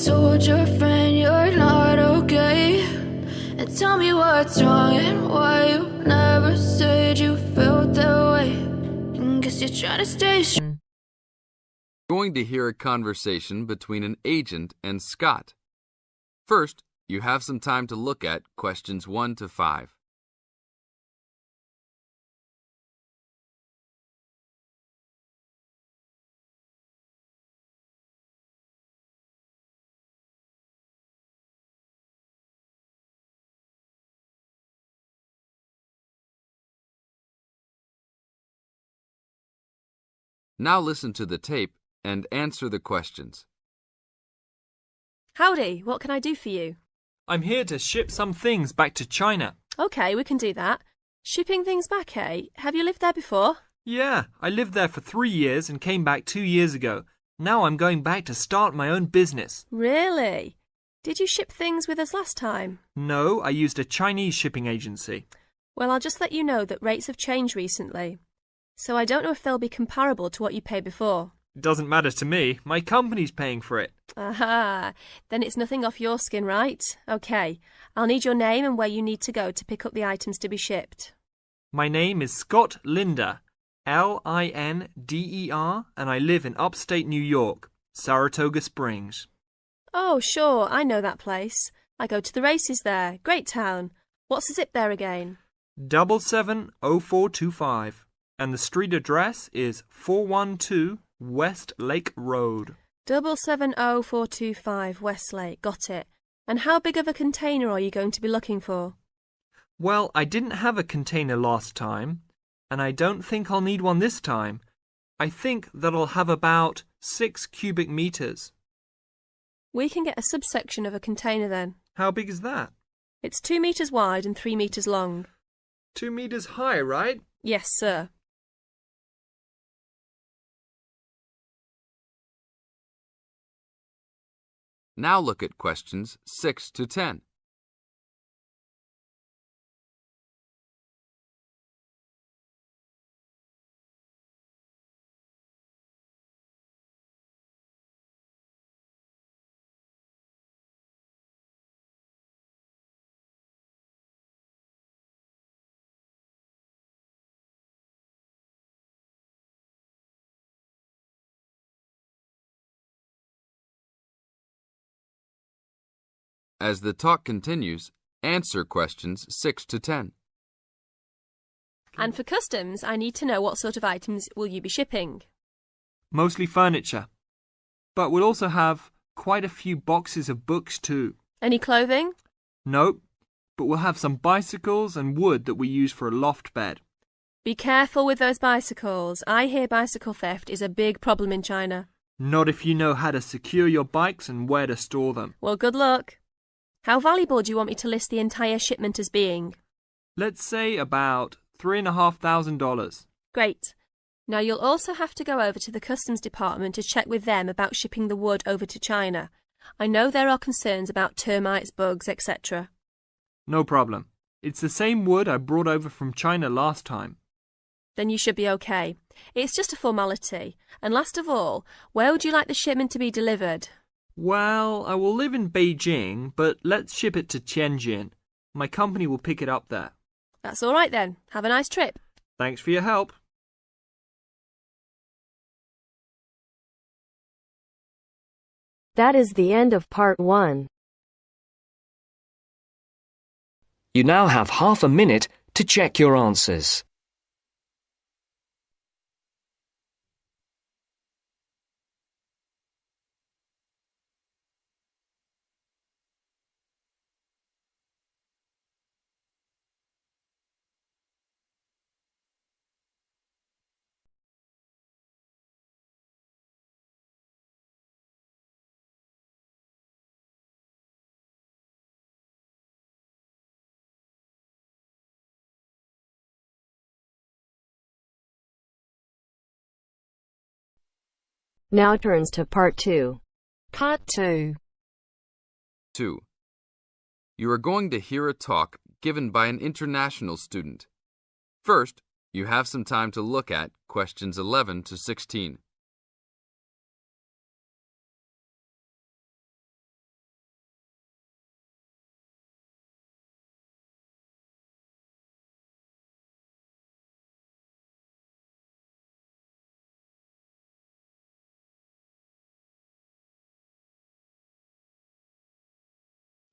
told your friend you're not okay? And tell me what's wrong and why you never said you felt that way. And guess you're trying to stay strong. Going to hear a conversation between an agent and Scott. First, you have some time to look at questions 1 to 5. Now listen to the tape and answer the questions. Howdy, what can I do for you? I'm here to ship some things back to China. Okay, we can do that. Shipping things back, eh? Have you lived there before? Yeah, I lived there for 3 years and came back 2 years ago. Now I'm going back to start my own business. Really? Did you ship things with us last time? No, I used a Chinese shipping agency. Well, I'll just let you know that rates have changed recently. So I don't know if they'll be comparable to what you paid before. It doesn't matter to me. My company's paying for it. Aha, then it's nothing off your skin, right? Okay, I'll need your name and where you need to go to pick up the items to be shipped. My name is Scott Linder, Linder, and I live in upstate New York, Saratoga Springs. Oh, sure, I know that place. I go to the races there. Great town. What's the zip there again? 770425. And the street address is 412 West Lake Road. 770425 Westlake, got it. And how big of a container are you going to be looking for? Well, I didn't have a container last time, and I don't think I'll need one this time. I think that I'll have about 6 cubic meters. We can get a subsection of a container then. How big is that? It's 2 meters wide and 3 meters long. 2 meters high, right? Yes, sir. Now look at questions 6 to 10. As the talk continues, answer questions 6 to 10. And for customs, I need to know what sort of items will you be shipping? Mostly furniture. But we'll also have quite a few boxes of books too. Any clothing? Nope, but we'll have some bicycles and wood that we use for a loft bed. Be careful with those bicycles. I hear bicycle theft is a big problem in China. Not if you know how to secure your bikes and where to store them. Well, good luck. How valuable do you want me to list the entire shipment as being? Let's say about $3,500. Great. Now you'll also have to go over to the customs department to check with them about shipping the wood over to China. I know there are concerns about termites, bugs, etc. No problem. It's the same wood I brought over from China last time. Then you should be okay. It's just a formality. And last of all, where would you like the shipment to be delivered? Well, I will live in Beijing, but let's ship it to Tianjin. My company will pick it up there. That's all right then. Have a nice trip. Thanks for your help. That is the end of part 1. You now have half a minute to check your answers. Now turns to part 2. Part 2. 2. You are going to hear a talk given by an international student. First, you have some time to look at questions 11 to 16.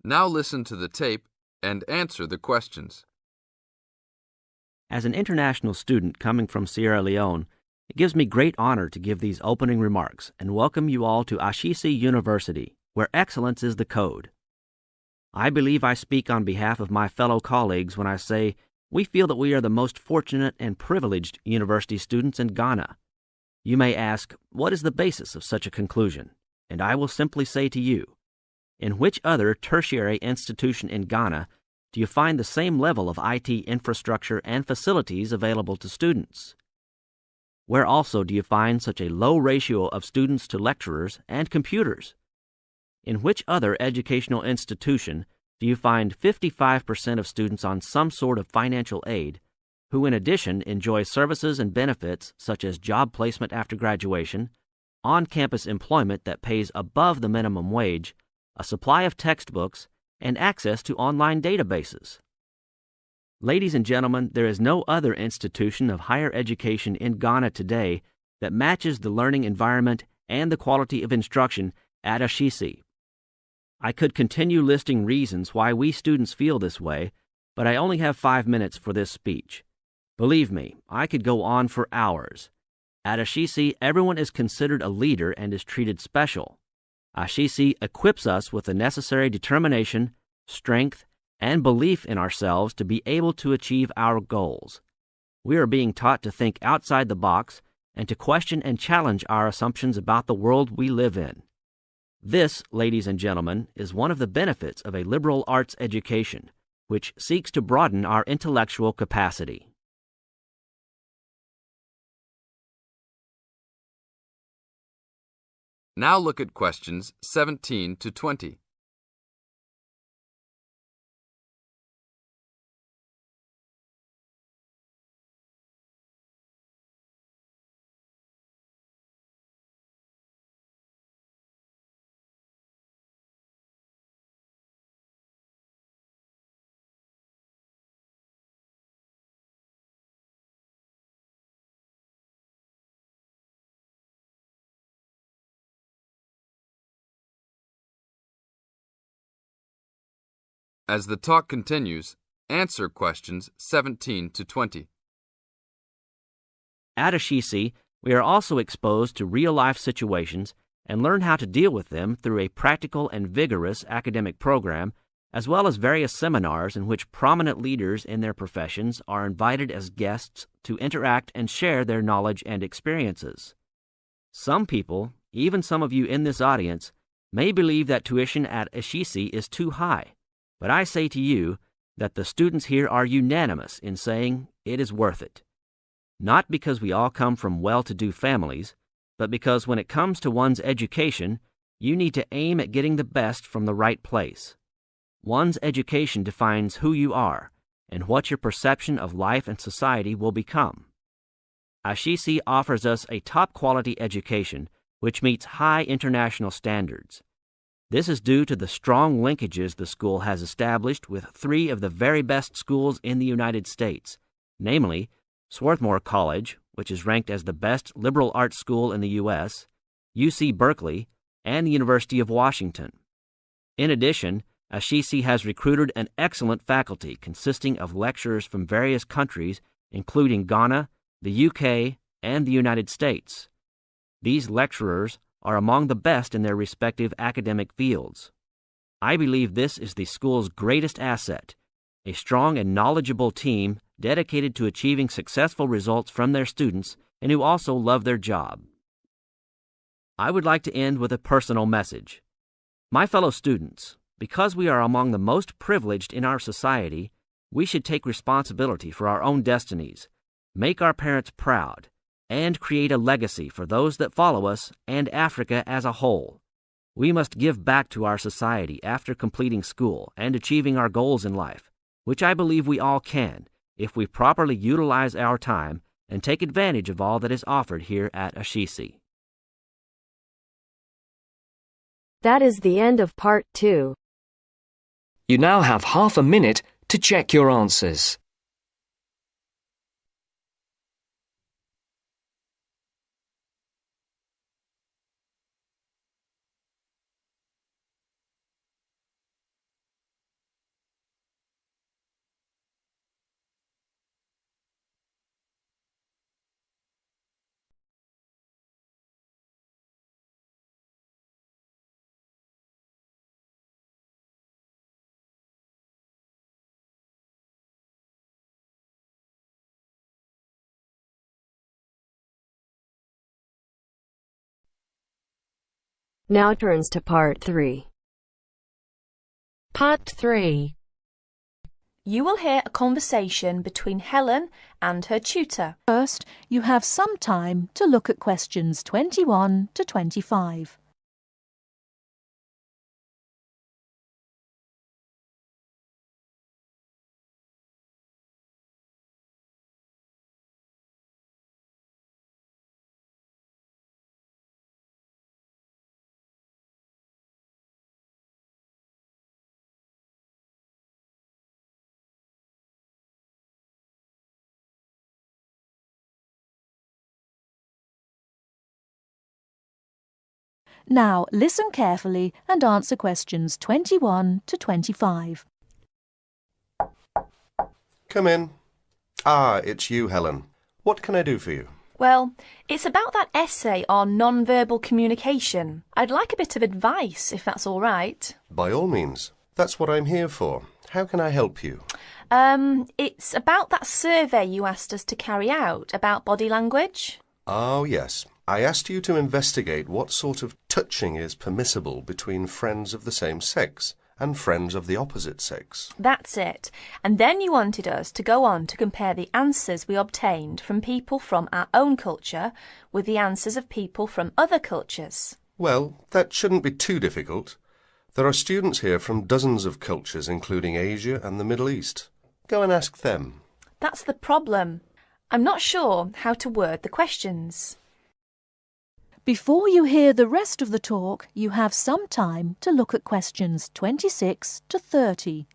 Now listen to the tape and answer the questions. As an international student coming from Sierra Leone, it gives me great honor to give these opening remarks and welcome you all to Ashesi University, where excellence is the code. I believe I speak on behalf of my fellow colleagues when I say we feel that we are the most fortunate and privileged university students in Ghana. You may ask, what is the basis of such a conclusion? And I will simply say to you, in which other tertiary institution in Ghana do you find the same level of IT infrastructure and facilities available to students? Where also do you find such a low ratio of students to lecturers and computers? In which other educational institution do you find 55% of students on some sort of financial aid, who in addition enjoy services and benefits such as job placement after graduation, on-campus employment that pays above the minimum wage, a supply of textbooks, and access to online databases? Ladies and gentlemen, there is no other institution of higher education in Ghana today that matches the learning environment and the quality of instruction at Ashesi. I could continue listing reasons why we students feel this way, but I only have 5 minutes for this speech. Believe me, I could go on for hours. At Ashesi, everyone is considered a leader and is treated special. Ashesi equips us with the necessary determination, strength, and belief in ourselves to be able to achieve our goals. We are being taught to think outside the box and to question and challenge our assumptions about the world we live in. This, ladies and gentlemen, is one of the benefits of a liberal arts education, which seeks to broaden our intellectual capacity. Now look at questions 17 to 20. As the talk continues, answer questions 17 to 20. At Ashesi, we are also exposed to real-life situations and learn how to deal with them through a practical and vigorous academic program, as well as various seminars in which prominent leaders in their professions are invited as guests to interact and share their knowledge and experiences. Some people, even some of you in this audience, may believe that tuition at Ashesi is too high, but I say to you that the students here are unanimous in saying it is worth it. Not because we all come from well-to-do families, but because when it comes to one's education, you need to aim at getting the best from the right place. One's education defines who you are and what your perception of life and society will become. Ashesi offers us a top-quality education which meets high international standards. This is due to the strong linkages the school has established with 3 of the very best schools in the United States, namely Swarthmore College, which is ranked as the best liberal arts school in the U.S., UC Berkeley, and the University of Washington. In addition, Ashesi has recruited an excellent faculty consisting of lecturers from various countries, including Ghana, the UK, and the United States. These lecturers are among the best in their respective academic fields. I believe this is the school's greatest asset, a strong and knowledgeable team dedicated to achieving successful results from their students and who also love their job. I would like to end with a personal message. My fellow students, because we are among the most privileged in our society, we should take responsibility for our own destinies, make our parents proud, and create a legacy for those that follow us and Africa as a whole. We must give back to our society after completing school and achieving our goals in life, which I believe we all can if we properly utilize our time and take advantage of all that is offered here at Ashesi. That is the end of part 2. You now have half a minute to check your answers. Now turns to part 3. Part 3. You will hear a conversation between Helen and her tutor. First, you have some time to look at questions 21 to 25. Now, listen carefully and answer questions 21 to 25. Come in. Ah, it's you, Helen. What can I do for you? Well, it's about that essay on non-verbal communication. I'd like a bit of advice, if that's all right. By all means. That's what I'm here for. How can I help you? It's about that survey you asked us to carry out about body language. Oh, yes. I asked you to investigate what sort of touching is permissible between friends of the same sex and friends of the opposite sex. That's it. And then you wanted us to go on to compare the answers we obtained from people from our own culture with the answers of people from other cultures. Well, that shouldn't be too difficult. There are students here from dozens of cultures, including Asia and the Middle East. Go and ask them. That's the problem. I'm not sure how to word the questions. Before you hear the rest of the talk, you have some time to look at questions 26 to 30.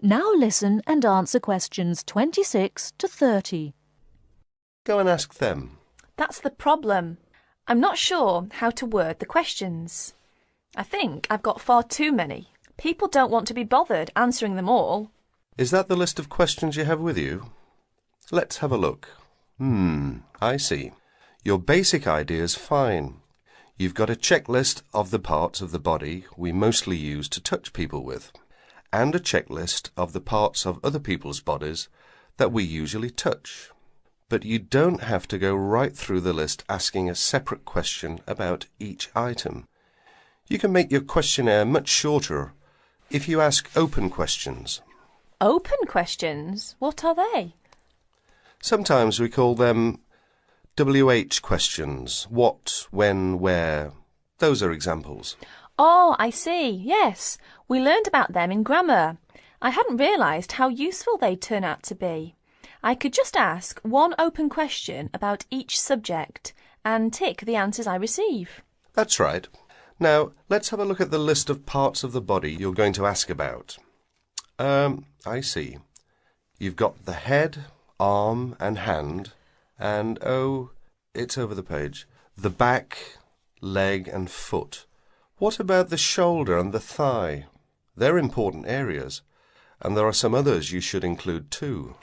Now listen and answer questions 26 to 30. Go and ask them. That's the problem. I'm not sure how to word the questions. I think I've got far too many. People don't want to be bothered answering them all. Is that the list of questions you have with you? Let's have a look. I see. Your basic idea is fine. You've got a checklist of the parts of the body we mostly use to touch people with, and a checklist of the parts of other people's bodies that we usually touch. But you don't have to go right through the list asking a separate question about each item. You can make your questionnaire much shorter if you ask open questions. Open questions? What are they? Sometimes we call them WH questions. What, when, where. Those are examples. Oh, I see. Yes, we learned about them in grammar. I hadn't realised how useful they'd turn out to be. I could just ask one open question about each subject and tick the answers I receive. That's right. Now, let's have a look at the list of parts of the body you're going to ask about. I see. You've got the head, arm and hand, and, oh, it's over the page, the back, leg and foot. What about the shoulder and the thigh? They're important areas, and there are some others you should include too.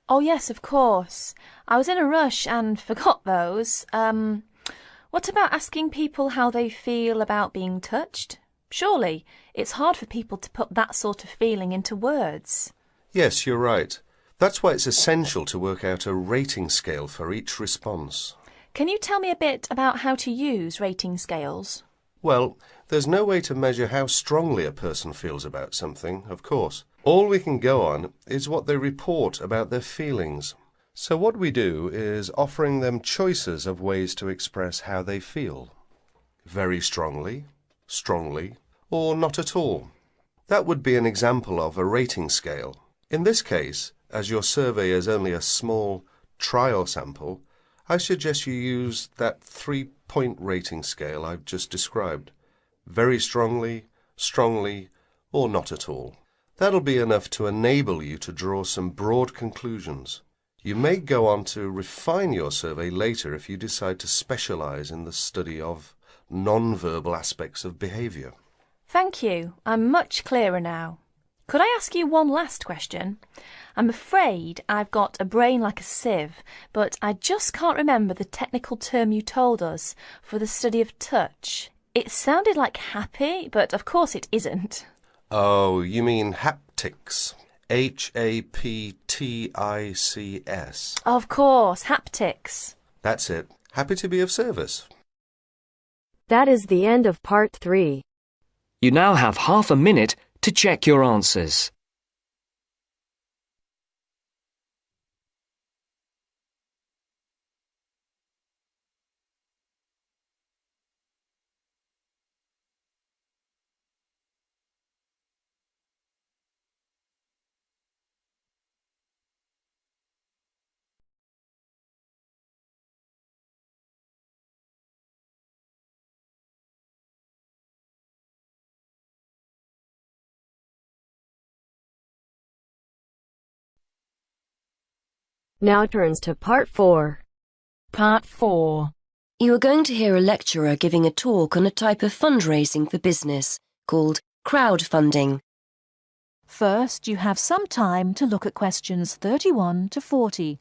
Oh, yes, of course. I was in a rush and forgot those. What about asking people how they feel about being touched? Surely it's hard for people to put that sort of feeling into words. Yes, you're right. That's why it's essential to work out a rating scale for each response. Can you tell me a bit about how to use rating scales? Well, there's no way to measure how strongly a person feels about something, of course. All we can go on is what they report about their feelings. So what we do is offering them choices of ways to express how they feel. Very strongly, strongly, or not at all. That would be an example of a rating scale. In this case, as your survey is only a small trial sample, I suggest you use that 3-point rating scale I've just described. Very strongly, strongly, or not at all. That'll be enough to enable you to draw some broad conclusions. You may go on to refine your survey later if you decide to specialize in the study of non-verbal aspects of behavior. Thank you. I'm much clearer now. Could I ask you one last question? I'm afraid I've got a brain like a sieve, but I just can't remember the technical term you told us for the study of touch. It sounded like happy, but of course it isn't. Oh, you mean haptics. Haptics. Of course, haptics. That's it. Happy to be of service. That is the end of part 3. You now have half a minute to check your answers. Now turns to part 4. Part 4. You are going to hear a lecturer giving a talk on a type of fundraising for business called crowdfunding. First, you have some time to look at questions 31 to 40.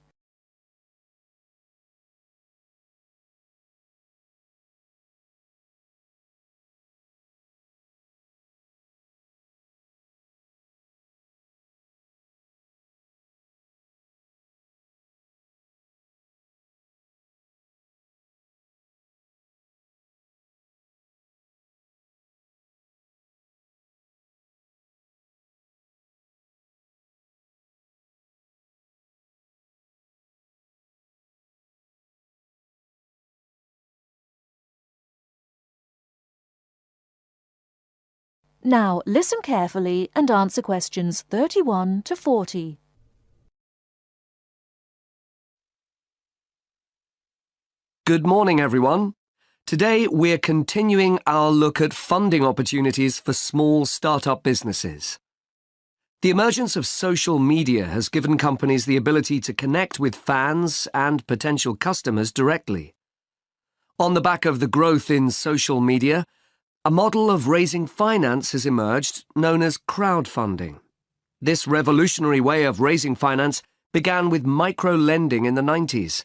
Now listen carefully and answer questions 31 to 40. Good morning, everyone. Today we're continuing our look at funding opportunities for small startup businesses. The emergence of social media has given companies the ability to connect with fans and potential customers directly. On the back of the growth in social media, a model of raising finance has emerged known as crowdfunding. This revolutionary way of raising finance began with micro-lending in the 90s.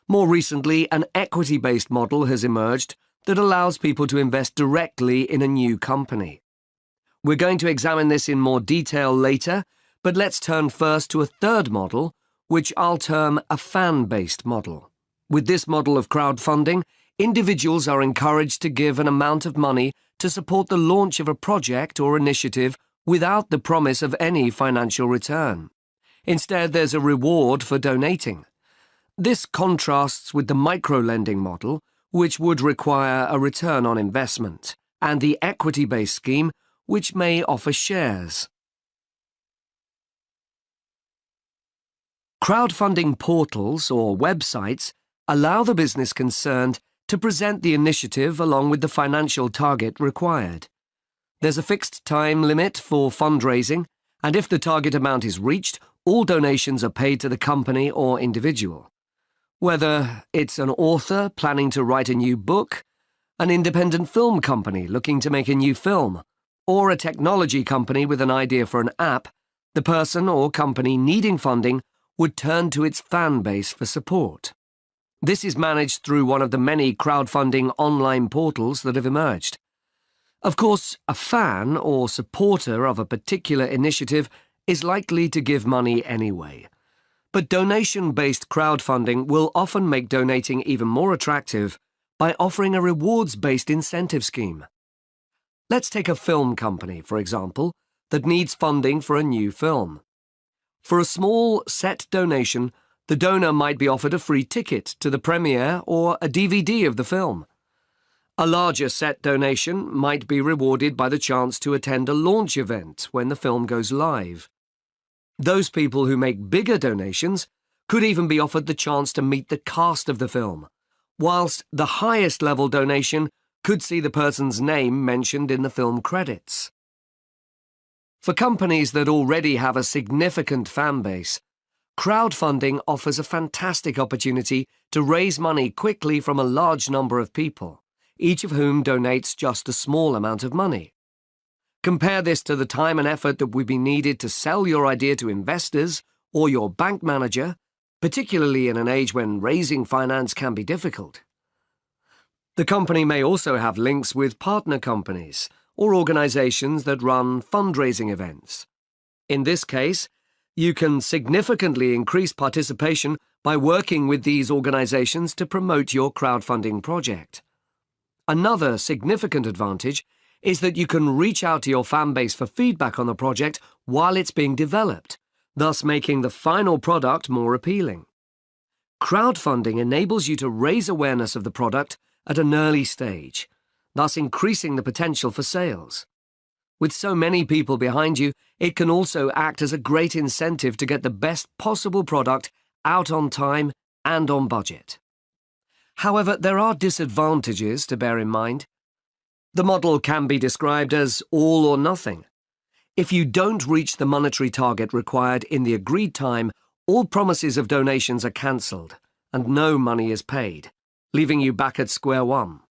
More recently, an equity-based model has emerged that allows people to invest directly in a new company. We're going to examine this in more detail later, but let's turn first to a third model, which I'll term a fan-based model. With this model of crowdfunding, individuals are encouraged to give an amount of money to support the launch of a project or initiative without the promise of any financial return. Instead, there's a reward for donating. This contrasts with the micro-lending model, which would require a return on investment, and the equity-based scheme, which may offer shares. Crowdfunding portals or websites allow the business concerned to present the initiative along with the financial target required. There's a fixed time limit for fundraising, and if the target amount is reached, all donations are paid to the company or individual. Whether it's an author planning to write a new book, an independent film company looking to make a new film, or a technology company with an idea for an app, the person or company needing funding would turn to its fan base for support. This is managed through one of the many crowdfunding online portals that have emerged. Of course, a fan or supporter of a particular initiative is likely to give money anyway. But donation-based crowdfunding will often make donating even more attractive by offering a rewards-based incentive scheme. Let's take a film company, for example, that needs funding for a new film. For a small set donation, the donor might be offered a free ticket to the premiere or a DVD of the film. A larger set donation might be rewarded by the chance to attend a launch event when the film goes live. Those people who make bigger donations could even be offered the chance to meet the cast of the film, whilst the highest level donation could see the person's name mentioned in the film credits. For companies that already have a significant fan base, crowdfunding offers a fantastic opportunity to raise money quickly from a large number of people, each of whom donates just a small amount of money. Compare this to the time and effort that would be needed to sell your idea to investors or your bank manager, particularly in an age when raising finance can be difficult. The company may also have links with partner companies or organizations that run fundraising events. In this case, you can significantly increase participation by working with these organizations to promote your crowdfunding project. Another significant advantage is that you can reach out to your fan base for feedback on the project while it's being developed, thus making the final product more appealing. Crowdfunding enables you to raise awareness of the product at an early stage, thus increasing the potential for sales. With so many people behind you, it can also act as a great incentive to get the best possible product out on time and on budget. However, there are disadvantages to bear in mind. The model can be described as all or nothing. If you don't reach the monetary target required in the agreed time, all promises of donations are cancelled and no money is paid, leaving you back at square one.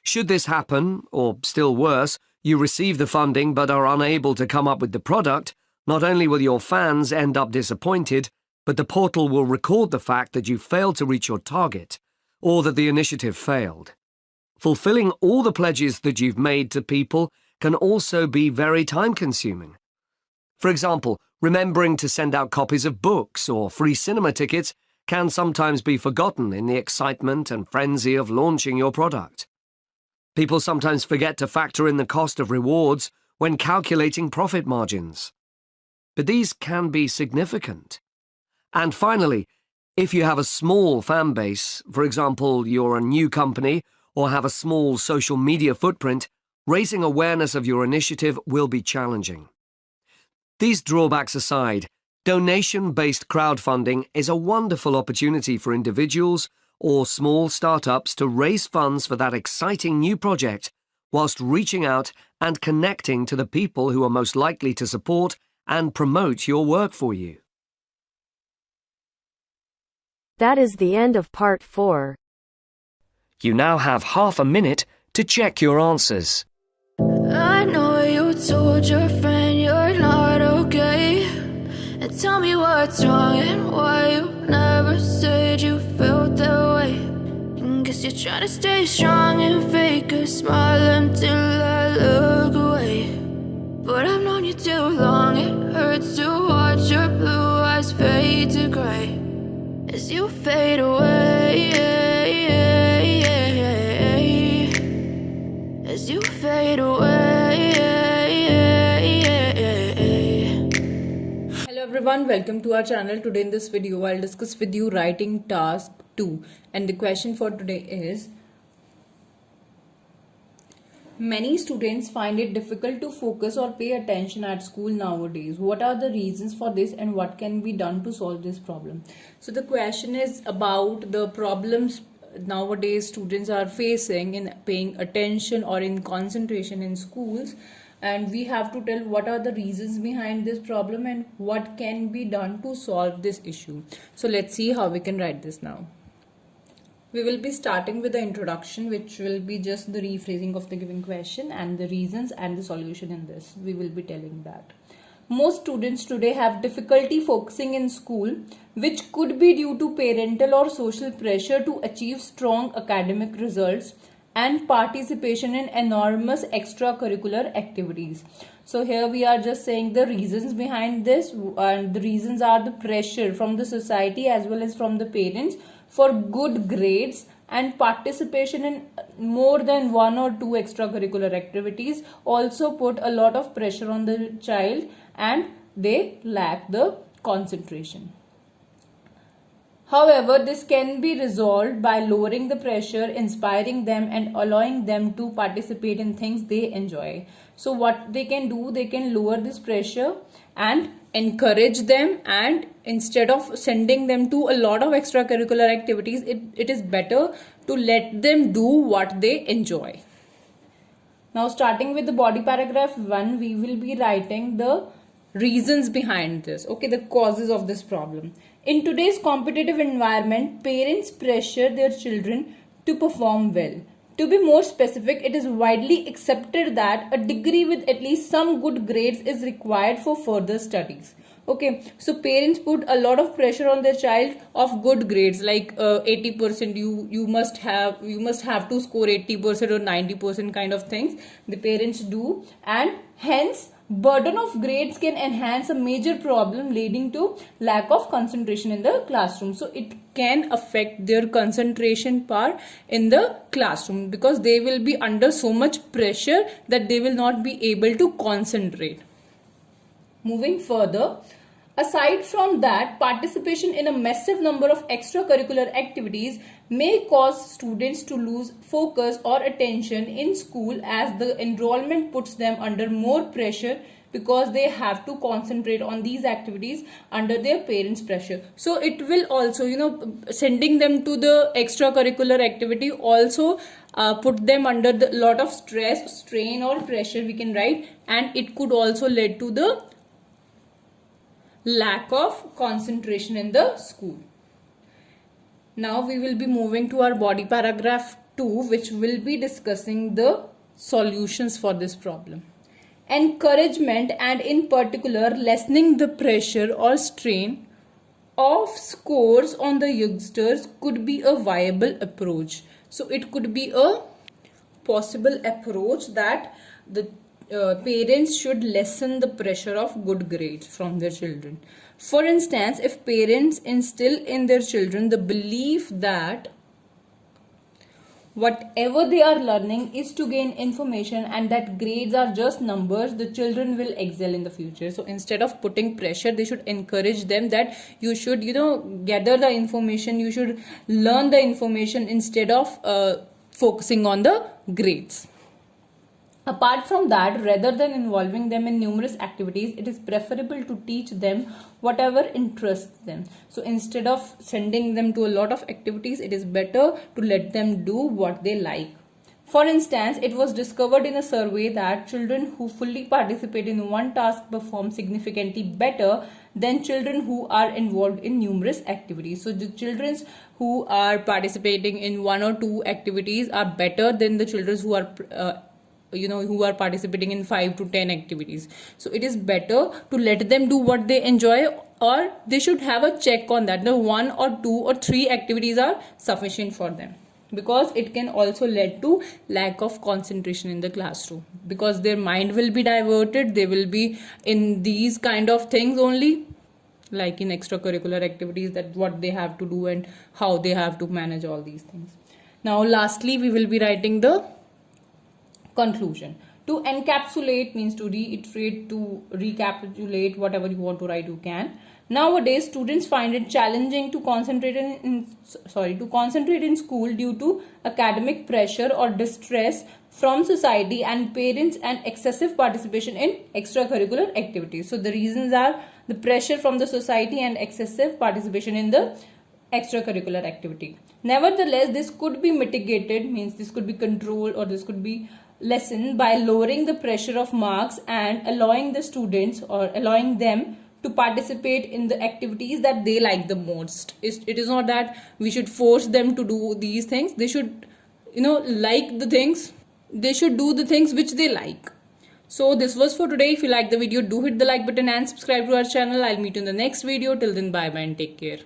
Should this happen, or still worse, you receive the funding but are unable to come up with the product, not only will your fans end up disappointed, but the portal will record the fact that you failed to reach your target, or that the initiative failed. Fulfilling all the pledges that you've made to people can also be very time-consuming. For example, remembering to send out copies of books or free cinema tickets can sometimes be forgotten in the excitement and frenzy of launching your product. People sometimes forget to factor in the cost of rewards when calculating profit margins. But these can be significant. And finally, if you have a small fan base, for example, you're a new company or have a small social media footprint, raising awareness of your initiative will be challenging. These drawbacks aside, donation-based crowdfunding is a wonderful opportunity for individuals or small startups to raise funds for that exciting new project whilst reaching out and connecting to the people who are most likely to support and promote your work for you. That is the end of part 4. You now have half a minute to check your answers. I know you told your friend you're not okay, and tell me what's wrong and why you never said you felt that way. And guess you're trying to stay strong and fake a smile until I look away. But I've known you too long, it hurts to watch your blue eyes fade to gray as you fade away, as you fade away. Hello everyone, welcome to our channel. Today in this video I'll discuss with you writing task 2, and the question for today is: many students find it difficult to focus or pay attention at school nowadays. What are the reasons for this and what can be done to solve this problem? So the question is about the problems nowadays students are facing in paying attention or in concentration in schools, and we have to tell what are the reasons behind this problem and what can be done to solve this issue. So let's see how we can write this now. We will be starting with the introduction, which will be just the rephrasing of the given question and the reasons and the solution in this. We will be telling that. Most students today have difficulty focusing in school, which could be due to parental or social pressure to achieve strong academic results and participation in enormous extracurricular activities. So here we are just saying the reasons behind this, and the reasons are the pressure from the society as well as from the parents for good grades and participation in more than 1 or 2 extracurricular activities also put a lot of pressure on the child and they lack the concentration. However, this can be resolved by lowering the pressure, inspiring them and allowing them to participate in things they enjoy. So what they can do, they can lower this pressure and encourage them, and instead of sending them to a lot of extracurricular activities, it is better to let them do what they enjoy. Now starting with the body paragraph 1, we will be writing the reasons behind this, okay, the causes of this problem. In today's competitive environment, parents pressure their children to perform well. To be more specific, it is widely accepted that a degree with at least some good grades is required for further studies. Okay, so parents put a lot of pressure on their child of good grades, like 80%. You must have to score 80% or 90% kind of things. The parents do, and hence burden of grades can enhance a major problem leading to lack of concentration in the classroom. So it can affect their concentration power in the classroom because they will be under so much pressure that they will not be able to concentrate. Moving further, aside from that, participation in a massive number of extracurricular activities may cause students to lose focus or attention in school, as the enrollment puts them under more pressure because they have to concentrate on these activities under their parents' pressure. So it will also, sending them to the extracurricular activity also put them under a lot of stress, strain or pressure, we can write, and it could also lead to the lack of concentration in the school. Now we will be moving to our body paragraph 2, which will be discussing the solutions for this problem. Encouragement, and in particular lessening the pressure or strain of scores on the youngsters, could be a viable approach. So it could be a possible approach that the parents should lessen the pressure of good grades from their children. For instance, if parents instill in their children the belief that whatever they are learning is to gain information and that grades are just numbers, the children will excel in the future. So instead of putting pressure, they should encourage them that you should, gather the information, you should learn the information instead of focusing on the grades. Apart from that, rather than involving them in numerous activities, it is preferable to teach them whatever interests them. So instead of sending them to a lot of activities, it is better to let them do what they like. For instance, it was discovered in a survey that children who fully participate in one task perform significantly better than children who are involved in numerous activities. So the children who are participating in one or two activities are better than the children who are participating in 5 to 10 activities. So it is better to let them do what they enjoy, or they should have a check on that. The 1 or 2 or 3 activities are sufficient for them, because it can also lead to lack of concentration in the classroom, because their mind will be diverted. They will be in these kind of things only, like in extracurricular activities, that what they have to do and how they have to manage all these things. Now lastly, we will be writing the conclusion. To encapsulate means to reiterate, to recapitulate, whatever you want to write you can. Nowadays, students find it challenging to concentrate in school due to academic pressure or distress from society and parents, and excessive participation in extracurricular activities. So the reasons are the pressure from the society and excessive participation in the extracurricular activity. Nevertheless, this could be mitigated, means this could be controlled, or this could be lessened by lowering the pressure of marks and allowing the students, or allowing them to participate in the activities that they like the most. It is not that we should force them to do these things. They should, like the things. They should do the things which they like. So this was for today. If you like the video, do hit the like button and subscribe to our channel. I'll meet you in the next video. Till then, bye bye and take care.